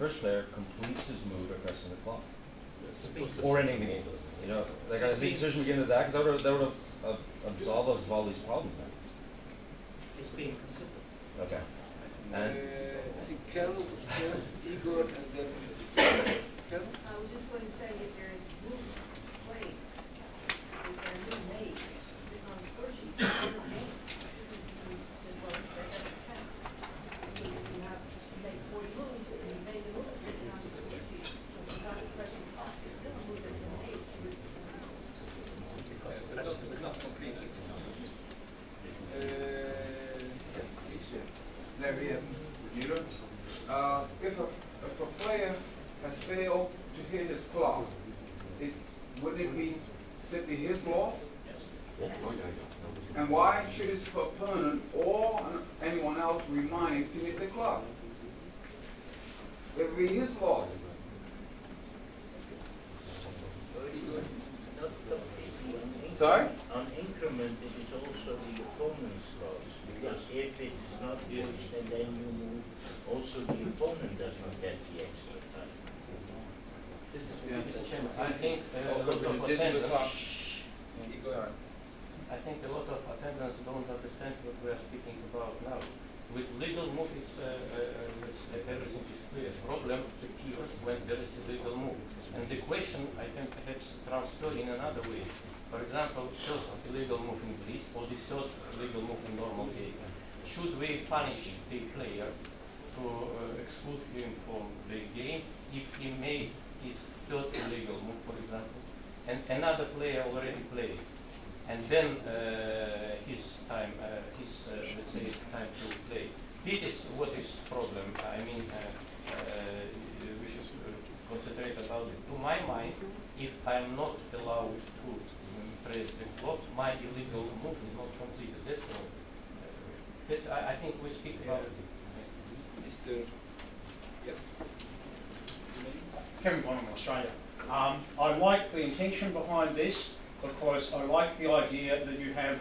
first player completes his move by pressing the clock. Or ending the game. You know, like I think decision begin to that because that would have absolved all these problems. Then. It's being considered. Okay. And I think Carol was first, Igor, and then Carol. I was just going to say if there is move played, if there are new made, it's on the first sheet, it's on the game. Well, that doesn't count. So you have to make 40 moves, and you made the move, it's on the first sheet. So if you're not pressing the clock, it's still a move that's been made. It's not completely. There we have if a player has failed to hit his clock, wouldn't it be simply his loss? yes. And why should his opponent or anyone else remind him to hit the clock? It would be his loss. Sorry? On increment, it is also the opponent's loss. Because if it is not pushed and then you move, also the opponent does not get the extra time. I think a lot of attendants. I think a lot of attendants don't understand what we are speaking about now. With legal move, everything is clear. Problem appears when there is a legal move. And the question I can perhaps transfer in another way. For example, first illegal move in Greece or the third illegal move in normal game. Should we punish the player to exclude him from the game if he made his third illegal move, for example, and another player already played, and then his time, let's say, time to play? This is what is problem. I mean, we should concentrate about it. To my mind, if I'm not allowed to press the clock, my illegal move is not completed. That's all. I think we speak about it. Mr. Yep. Kevin Bonham, Australia. I like the intention behind this because I like the idea that you have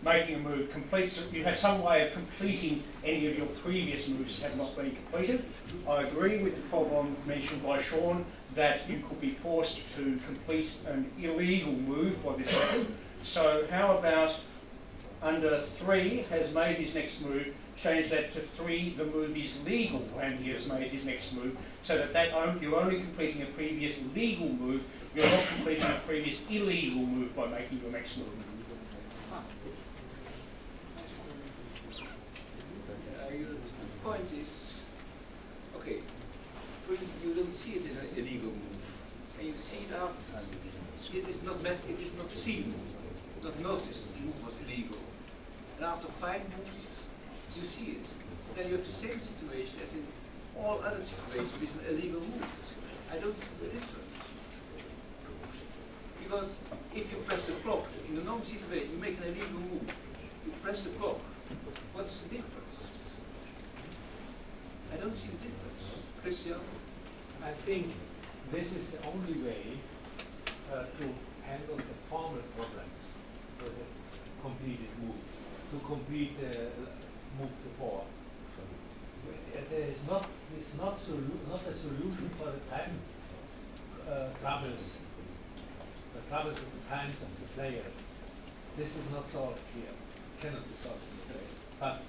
making a move completes. You have some way of completing any of your previous moves that have not been completed. I agree with the problem mentioned by Sean that you could be forced to complete an illegal move by this method. So how about under 3 has made his next move, change that to 3, the move is legal and he has made his next move, so that you're only completing a previous legal move, you're not completing a previous illegal move by making your next move. The point is, okay, you don't see it as an illegal move, and you see it after. It is not meant, it is not seen, not noticed, the move was illegal. And after 5 moves, you see it. Then you have the same situation as in all other situations with an illegal move. I don't see the difference. Because if you press the clock, in a normal situation, you make an illegal move, you press the clock, what's the difference? I don't see the difference. Christian? I think this is the only way to handle the formal problems for the completed move, to complete the move before. There is not a solution for the time troubles, the troubles of the times of the players. This is not solved here, cannot be solved here. But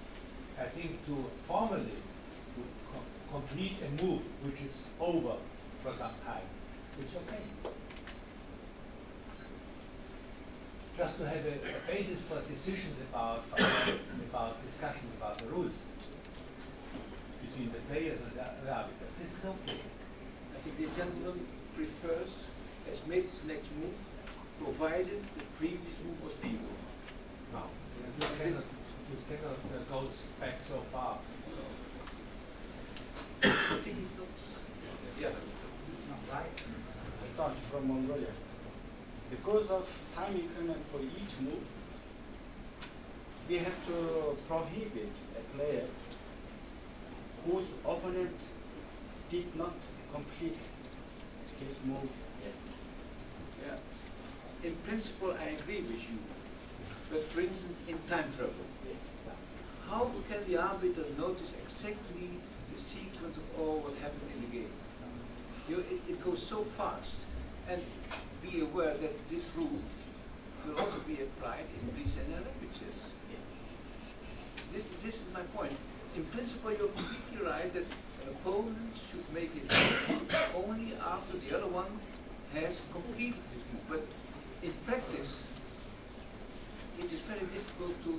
I think to formally complete a move which is over for some time, it's okay. Just to have a basis for decisions about discussions about the rules between the players and the arbiter. This is okay. I think the gentleman prefers, has made his next move, provided the previous move was legal. No, you cannot go back so far. I think it's not. Yeah. Right. Starts from Mongolia. Because of time increment for each move, we have to prohibit a player whose opponent did not complete his move yet. Yeah. In principle, I agree with you. But for instance, in time trouble, how can the arbiter notice exactly the sequence of all what happened in the it goes so fast. And be aware that these rules will also be applied in Greece and other languages. This is my point. In principle, you're completely right that an opponent should make it only after the other one has completed his move. But in practice, it is very difficult to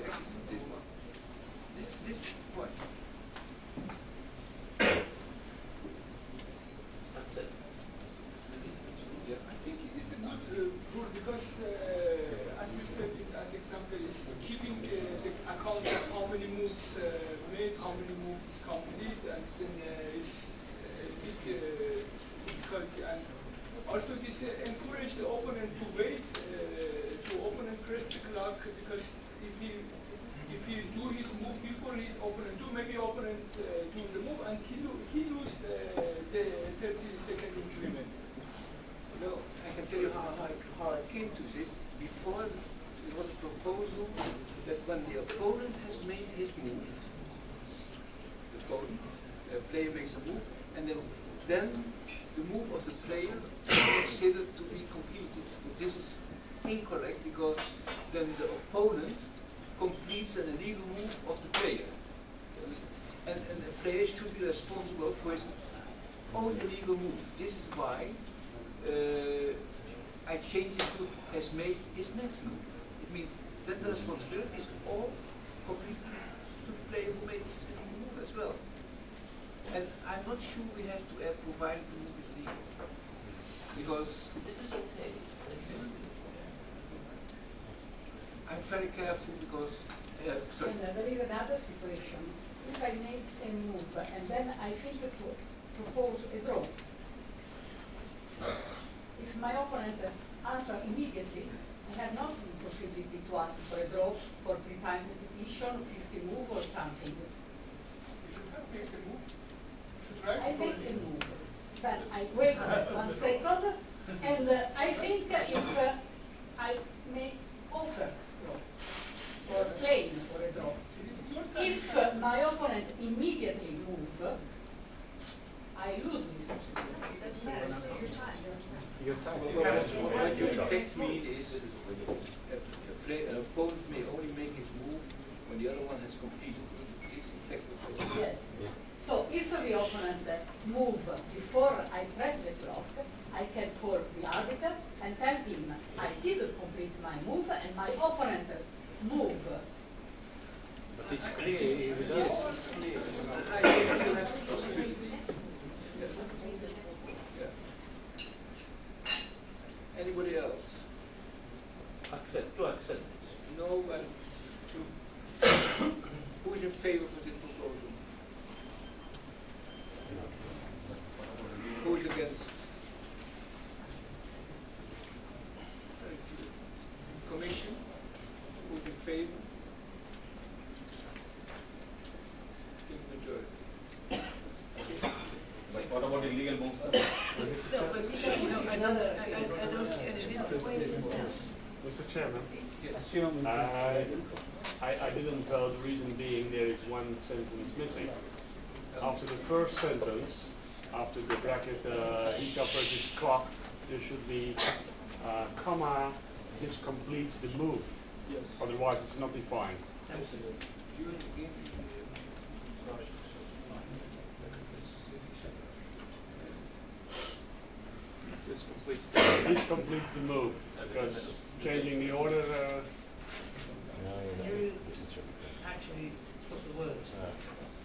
execute this one. This is the point. That's it. Yeah, I think it is a good rule because as you said, an example is keeping the account of how many moves made, how many moves complete, and then it's a bit difficult. And also this encourage the opponent to wait to opponent press the clock, because if he do his move before his opponent do, maybe opponent do the move and he lose the 30-second increment. No, I can tell you how I came to this. Before, there was a proposal that when the opponent has made his move, the player makes a move, and then the move of the player is considered to be completed. But this is incorrect, because then the opponent completes an illegal move of the player. And the player should be responsible for his own illegal move. This is why I changed it to has made his next move. It means that the responsibility is all completely to the player who makes his move as well. And I'm not sure we have to add provided the move is legal. Because This is okay. I'm very careful because sorry. And there is another situation. If I make a move and then I think to propose a draw, if my opponent answers immediately, I have not the possibility to ask for a draw for 3 times repetition, 50 move or something. You should have made the move. You should try I to make the move, then I wait 1 second, and I think if I may offer draw or claim for a draw, if my opponent immediately moves, I lose this possibility. Doesn't matter, your time. Your time. What you in fact mean is that an opponent may only make his move when the other one has completed. This is in fact what you Yes. So if the opponent move before I press the clock, I can call the arbiter and tell him I didn't complete my move and my opponent move. But it's clear if it does. Yes, clear. I think you have the possibility. Yes. Yeah. Anybody else? Accept it. No, but who is in favor of this proposal? Who is against? Very good. Commission? Who is in favor? Majority. Okay. Like, what about illegal moves then? No, but I don't see any difference. Mr. Chairman, Yes. I didn't vote, the reason being there is one sentence missing. After the first sentence, after the bracket, he covers his clock, there should be, comma, this completes the move. Yes. Otherwise it's not defined. Absolutely. This completes the move, because changing the order, You actually put the words.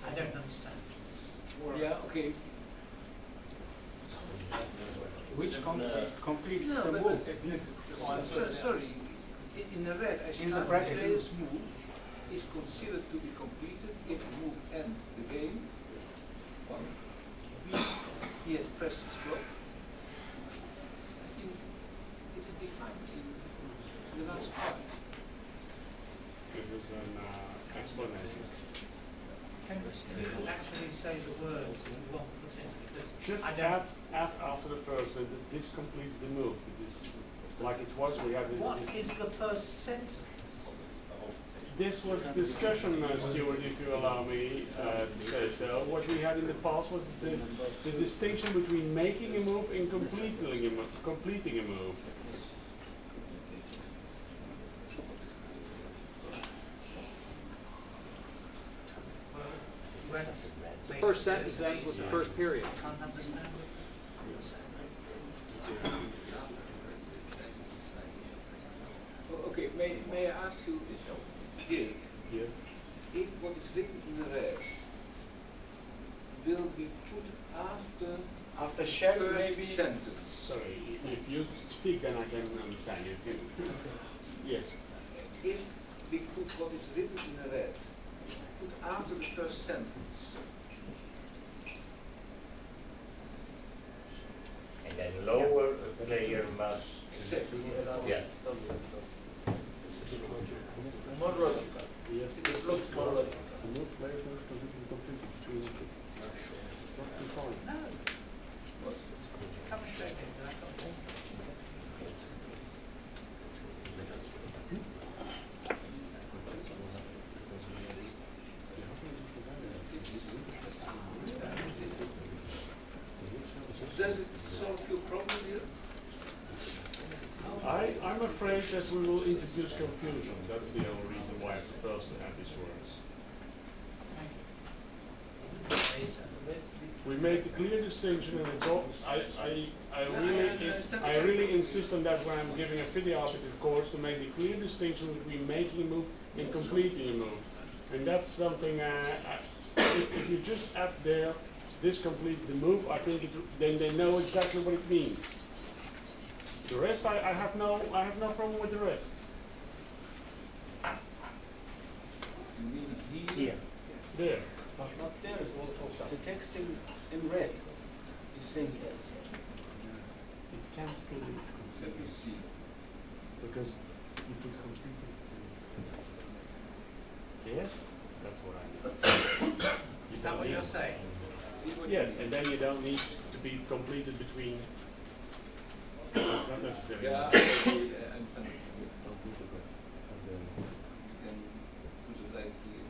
I don't understand. Yeah, okay. Which completes No, the but move? sorry, in the red, I In the the bracket. player's move is considered to be completed if the move ends the game. Or B, he has pressed his clock. I think it is defined in the last part. it was an explanation. Can you actually say the words that you want put in? Because Just I don't. add after the first sentence, this completes the move. It is like it was, we have this. What this is the first sentence? this was discussion, Stuart, if you allow me to say so. What we had in the past was the distinction between making a move and completing a move. The first sentence ends with the first period. Can't understand. Okay, may I ask you, Dirk, Yes. if what is written in the red will be put after shall first maybe. sentence? Sorry, if you speak, then I can understand you. Yes. If we put what is written in the red, put after the first sentence, And then lower a player must. exactly. Yeah. More logical. Yes. It looks more logical. The move players must completely complete between the two. It's not too far. No. Come and check it. I can't think. Does it solve your problem here? I'm afraid that we will introduce confusion. That's the only reason why I propose to add these words. We made a clear distinction, and it's all. I really insist on that when I'm giving a video-operative course to make the clear distinction between making a move and completing a move. And that's something. If you just add there, this completes the move. I think then they know exactly what it means. The rest, I have no problem with the rest. You mean it Here. There. But not there is also the text in red is saying yes. It can still be considered because you could complete it. Yes, that's what I mean. Is that what you're saying? Yes, and then you don't need to be completed between. It's not necessary. Yeah, I understand. You can put it like here.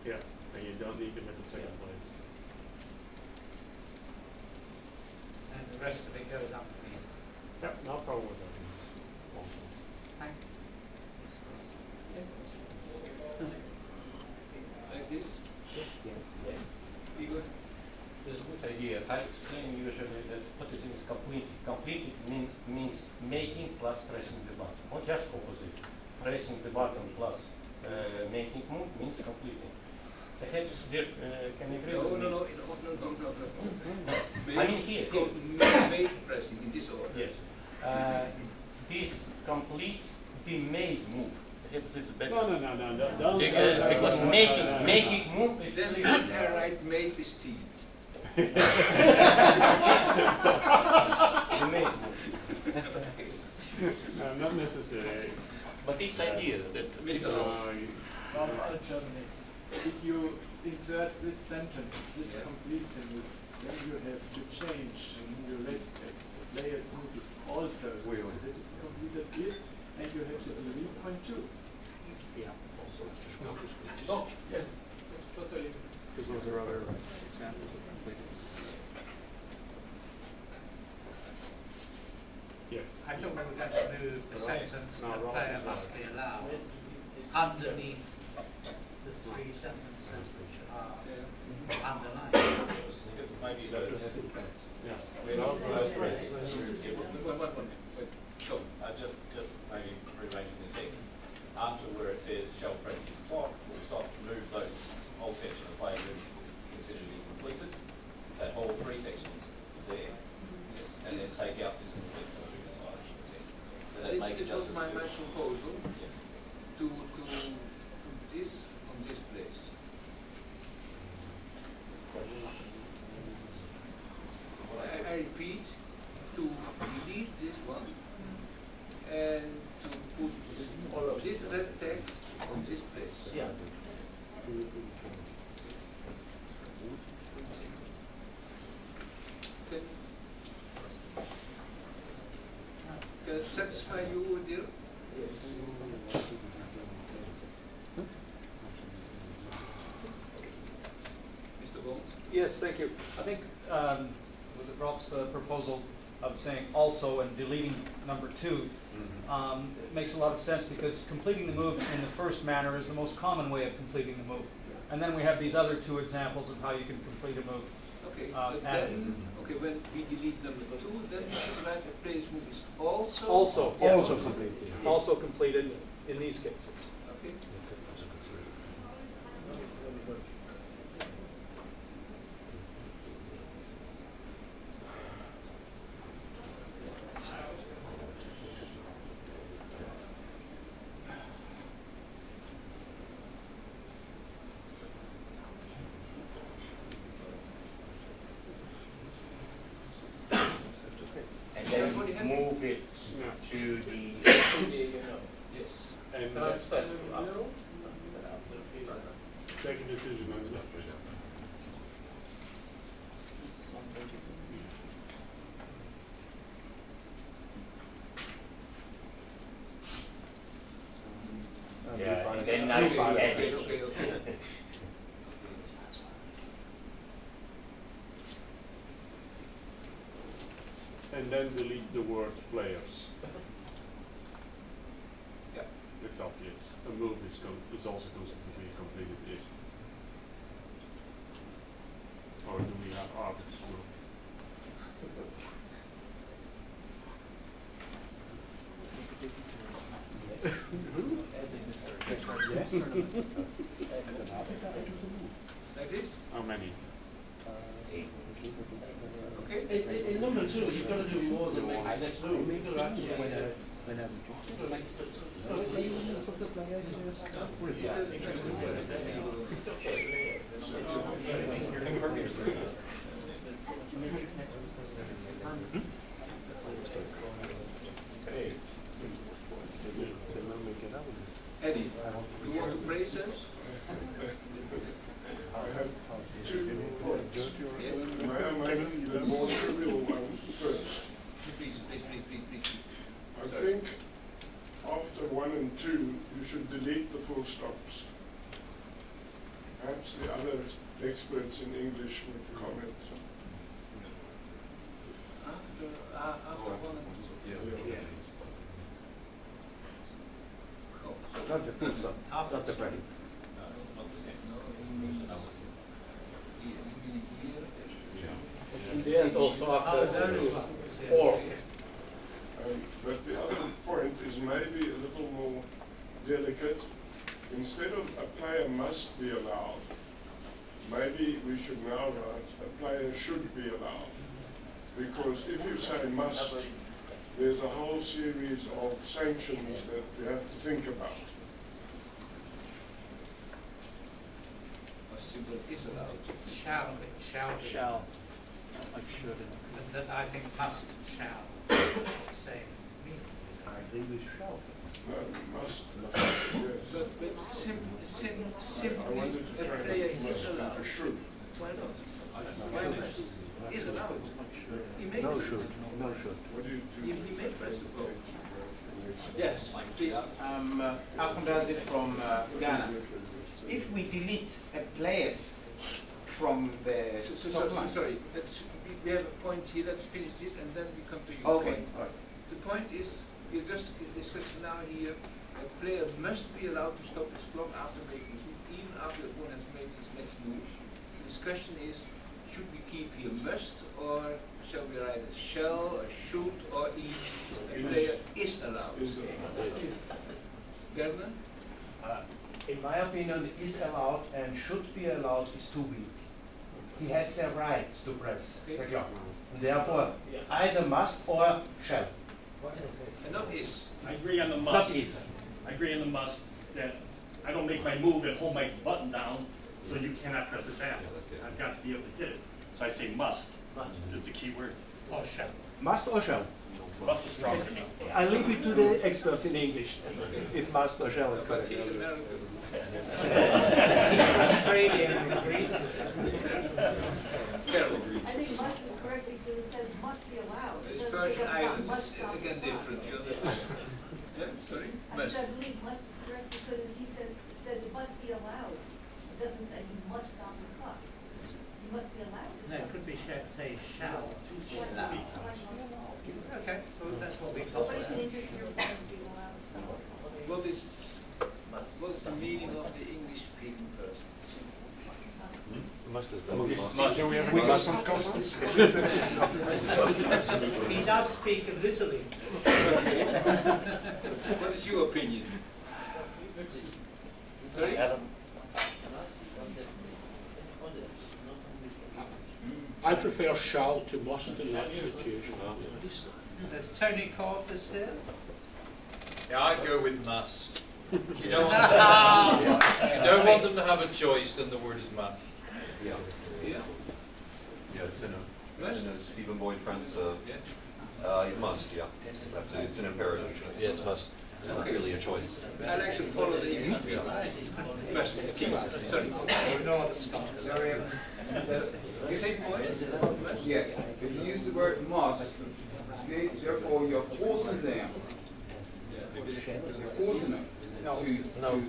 Yeah, and you don't need them at the second place. And the rest of it goes up. Yeah, no problem with that. Thank Like this? Igor? This is a good idea. I explain usually that what is complete. Complete means making plus pressing the button. Not just opposite. Pressing the button plus making move means completing. Perhaps Dirk can agree with me. No. I mean here. Made pressing in this order. Yes. This completes the made move. Perhaps this is better. No, don't. Because making move is Then I write made with T. the made move. No, not necessary. But it's idea that Mr. If you insert this sentence, this completes a move, then you have to change in your late text. The player's move is also completed here, and you have to delete point 2. Oh, Yes, totally. Because those are other examples of completing. Yes. I thought we were going to move the sentence the player must be allowed underneath the three sentences which are underlined. Maybe Yes. just maybe rewriting the text. After where it says shall press his clock, we'll stop, remove those whole section of play moves considered to be completed. That whole three sections there. And then take out this completes the move entire text. So that make it This just was as my good. proposal Yeah. to put this on this place. I repeat, to delete this one and to put all of this red text on this place. yeah. Okay. dear? Mr. Bones? Yes, thank you. I think, was it Ralph's proposal of saying also and deleting number 2, it makes a lot of sense because completing the move in the first manner is the most common way of completing the move. And then we have these other 2 examples of how you can complete a move. Okay, but then, okay, when we delete number 2, then we should write a player's move is also. Also, yes. Also completed. Also completed in these cases. Okay. And then move it to the. Yes. And take a decision on that. Yeah, and then now you add it. Okay, okay. And then delete the word players. Yeah. It's obvious. A move is also constantly completed if. Or do we have arbiters move? Like this? How many? Okay. In number 2, you've got to do more than make the next move. You've got to actually Eddie, you want to praise us? I have 2 points. Yes. May I make the more trivial one first? Please. I think after 1 and 2, you should delete the full stops. Perhaps the other experts in English would comment. After 1 and 2. Not the full stop, not the press. In the end, also after or. But the other point is maybe a little more delicate. Instead of a player must be allowed, maybe we should now write a player should be allowed. Because if you say must, there's a whole series of sanctions that you have to think about. Simple is allowed. Shall. Like should. That I think must, shall. Same. I think we shall. No, must. Yes. But simply, I wanted to a try player and is allowed. for should. Why not? Why not? Is allowed. He may. No should. No should. What do you He do? may press the vote. Yes, Please. Akundazi from Ghana. If we delete a players from the top line. Sorry, we have a point here, let's finish this and then we come to you. Okay. The point is, we're just discussing now here, a player must be allowed to stop his clock after making his move, even after the opponent has made his next move. The discussion is, should we keep here must, or shall we write a shall, a should, or a player is allowed? Gardner? In my opinion, is allowed and should be allowed is too weak. He has the right to press the clock. And therefore, either must or shall. And not is. I agree on the must. Not is. I agree on the must that I don't make my move and hold my button down, so you cannot press this down. I've got to be able to hit it. So I say must. Is the key word. Or shall. Must or shall? Must is stronger to me. I leave it to the experts in English, if must or shall is correct. Australian agrees. I think must is correct because it says must be allowed. It It's doesn't Virgin say Islands, must it's stop again the clock. different, you understand? Yeah? must stop his clock. You must be allowed to No, stop. it could be say shall. Okay, well, that's what we Somebody can interfere with him being allowed to stop. What is the meaning of the English speaking persons? He does speak a little English. What is your opinion? Sorry? I prefer shall to must in that situation. There's Tony Corpus here. Yeah, I'd go with must. If you don't want them to have a choice, then the word is must. Yeah. Yeah. Yeah, it's in a Stephen Boyd Friends. It must, yeah. It's an imperative choice. Yeah, it's must. Not really a choice. I like to follow the English Sorry. Same point? Yes. If you use the word must, therefore you're forcing them. You're forcing them.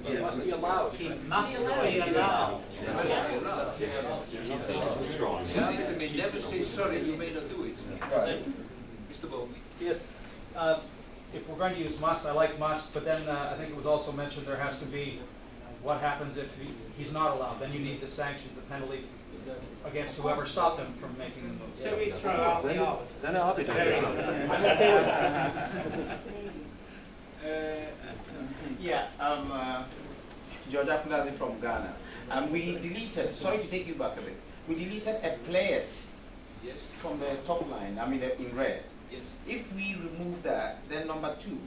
He must be allowed. He must be allowed. Strong. The arbiter may never say sorry, you may not do it. Right. Mr. Bowles. Yes. If we're going to use must, I like must, but then I think it was also mentioned there has to be what happens if he's not allowed. Then you need the sanctions, the penalty against whoever stopped him from making the move. So we throw out the arbiter. Then the arbiter. Yeah, George Akundazi from Ghana. And we deleted, sorry to take you back a bit, we deleted a players from the top line, I mean in red. Yes. If we remove that, then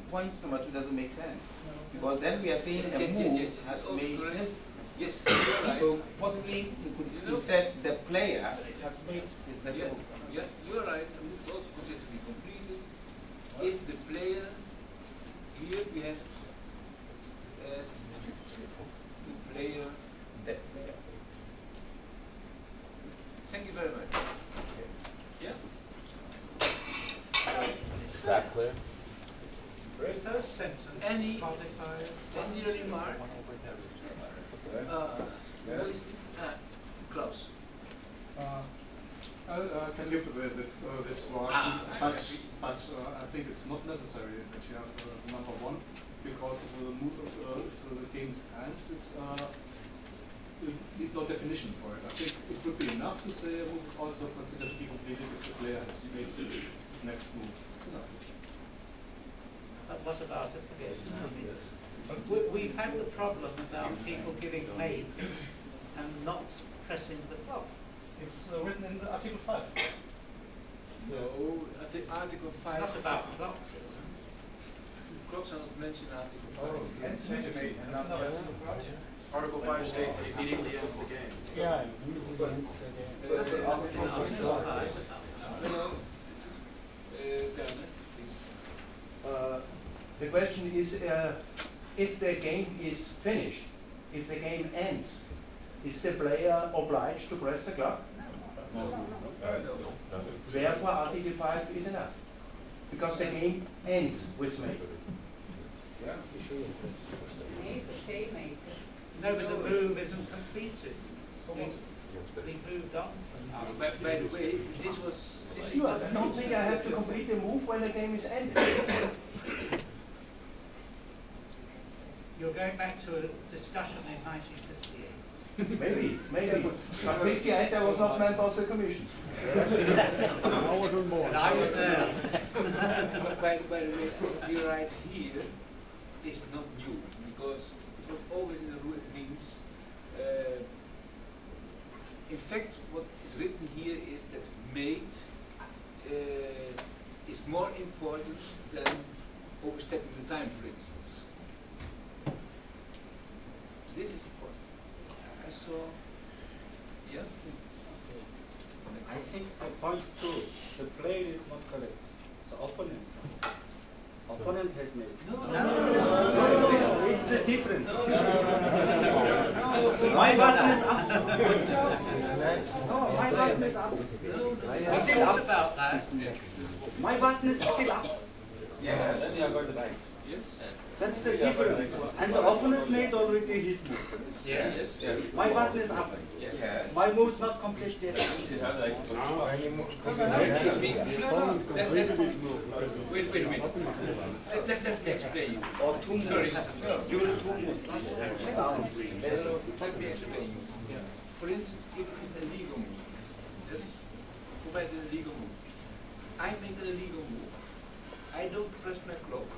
point number two doesn't make sense. Because then we are saying a move has made this. Yes. So possibly we could instead the player has made his network. Yeah, you're right. And it's also considered to be completed if the player, here we have the player. Thank you very much. Yeah? Is that clear? First sentence. Any modifier. Any remark? Klaus. I can live with this one, but I think it's not necessary that you have number one, because if the move of the game's end, it's no definition for it. I think it would be enough to say a move is also considered to be completed if the player has made his next move. It's enough. But what about if we've had the problem about people giving mate and not pressing the clock. It's written in Article 5. No, Article 5. Not about clocks. Clocks are not mentioned in Article 5. Article 5 states it immediately ends the game. Yeah. The question is, if the game is finished, if the game ends, is the player obliged to press the clock? No. Therefore, Article 5 is enough, because the game ends with mate. Yeah. No, but the move isn't completed. We moved on. By the way, this was. I don't think I have to complete the move when the game is ended. You're going back to a discussion in 1958. Maybe. But 58 that was not meant of the Commission. I wasn't born. And I was there. By the way, what you write here is not new, because it was always in the rule. It means, in fact, what is written here is that mate is more important than overstepping the time, for instance. This is important. So, yeah. I think the point two, the player is not correct. The opponent. Opponent has made. No. It's the difference. My button is up. No, my button is up. What about that? My button is still up. Yeah. Then you are going to die. Yes. That's the difference. And the opponent made already his move. Yes. My button is up. Yes. My move is not complete yet. Wait a minute. Let me explain you. Or two Sorry. moves. You will two moves. Let me explain you. For instance, if it is an illegal move, yes, provide an illegal move. I make an illegal move. I don't press my clock.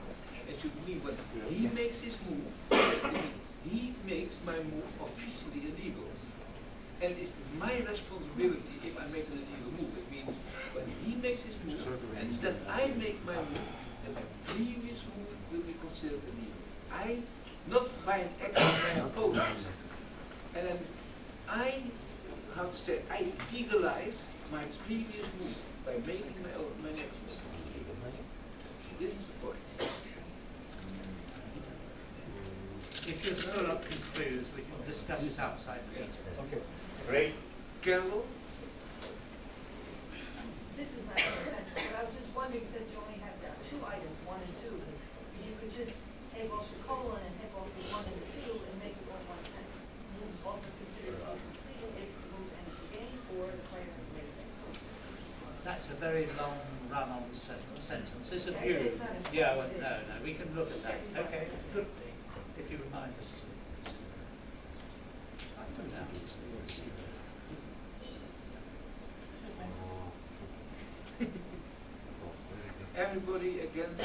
It should mean when he makes his move, he makes my move officially illegal. And it's my responsibility if I make an illegal move. It means when he makes his move and then I make my move, then my previous move will be considered illegal. Not by an act of my opponent. And then I legalize my previous move by making my next move. This is the point. If you're still not confused, we can discuss it outside the meeting. Okay. Great. Carol? This is not so central, but I was just wondering, since you only have two items, 1 and 2, if you could just take off the colon and take off the 1 and the 2 and make it all one sentence. Move is also considered to be completed if the move ends the game or the player has made it. That's a very long run-on sentence. It's a Yeah, view. it's not a- Yeah, well, no, we can look at that. Okay, good. If you remind us to. I put down. Everybody against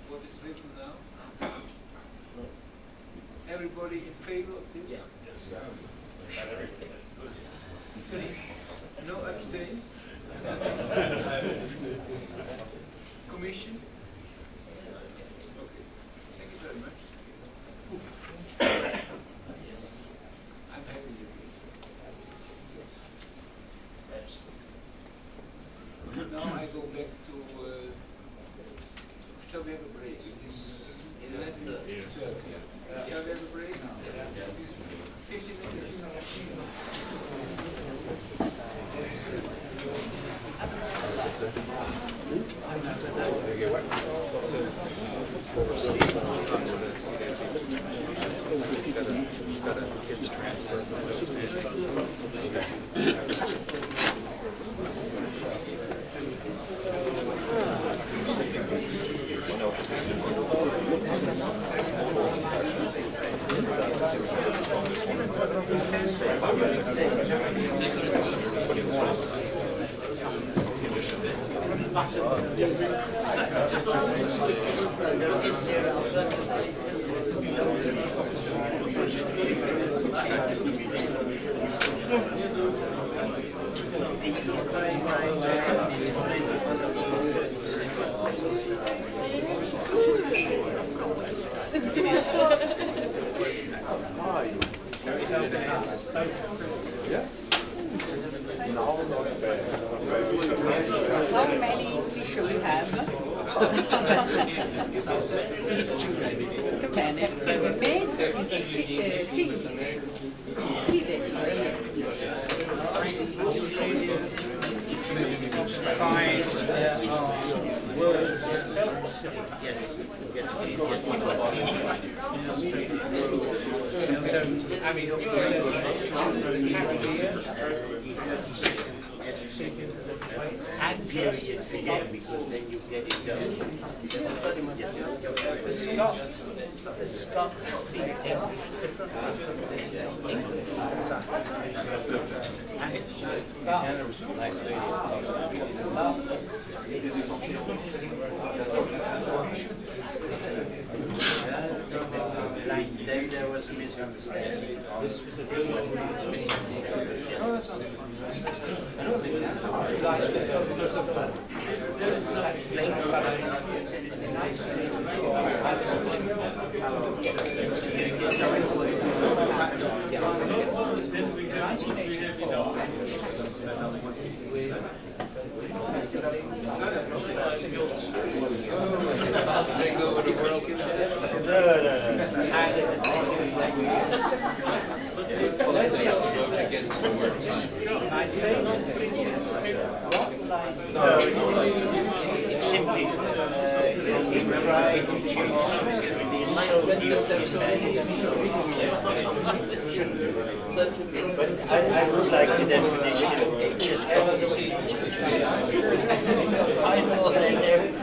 what is written now? Everybody in favor of this? No abstains? Commission? Okay. Thank you very much. I'm happy with it. Now I go back to, shall we have a break? It is 11:30. Shall we have a break? 15 minutes. How many fish we have? Too many. And periods again, because then you get it done. The Scott speak English Then there was a misunderstanding. Take over the world. It's simply in the right, you choose the also the but I would like the definition of final and everything.